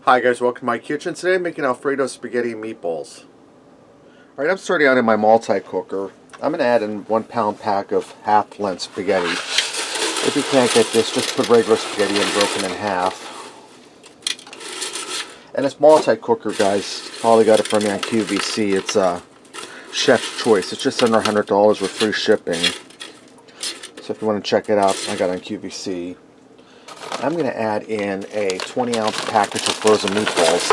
Hi guys, welcome to my kitchen. Today I'm making Alfredo spaghetti and meatballs. Alright, I'm starting out in my multi-cooker. I'm going to add in 1 pound pack of half-length spaghetti. If you can't get this, just put regular spaghetti in broken in half. And this multi-cooker, guys, Holly got it from me on QVC. It's a chef's choice. It's just under $100 with free shipping. So if you want to check it out, I got it on QVC. I'm going to add in a 20-ounce package of frozen meatballs.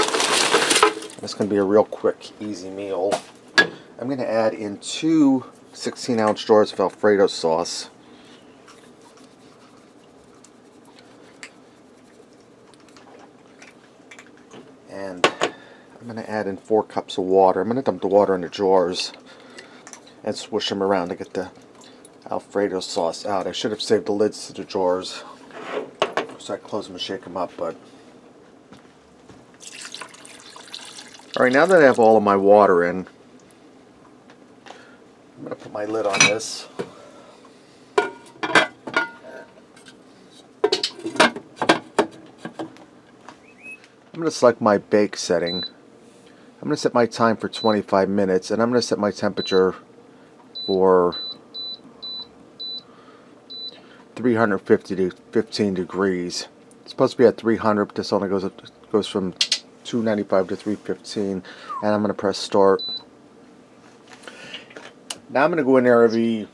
This is going to be a real quick, easy meal. I'm going to add in 2 16-ounce jars of Alfredo sauce. And I'm going to add in 4 cups of water. I'm going to dump the water into jars and swish them around to get the Alfredo sauce out. I should have saved the lids to the jars, so I close them and shake them up. But alright, now that I have all of my water in, I'm going to put my lid on this. I'm going to select my bake setting. I'm going to set my time for 25 minutes, and I'm going to set my temperature for 350 to 15 degrees. It's supposed to be at 300, but this only goes from 295 to 315, and I'm going to press start. Now I'm going to go in there every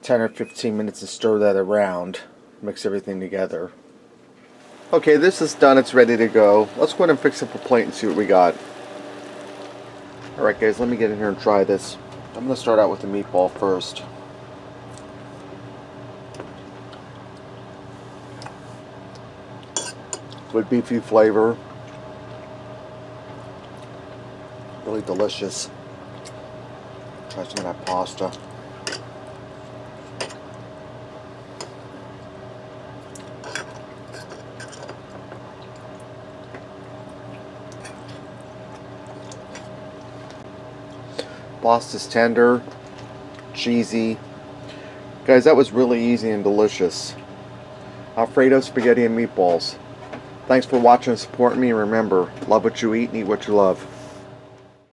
10 or 15 minutes and stir that around, mix everything together. Okay, this is done, it's ready to go. Let's go ahead and fix up a plate and see what we got. Alright guys, let me get in here and try this. I'm going to start out with the meatball first. Good beefy flavor. Really delicious. Try some of that pasta. Pasta's tender, cheesy. Guys, that was really easy and delicious. Alfredo spaghetti and meatballs. Thanks for watching and supporting me, and remember, love what you eat and eat what you love.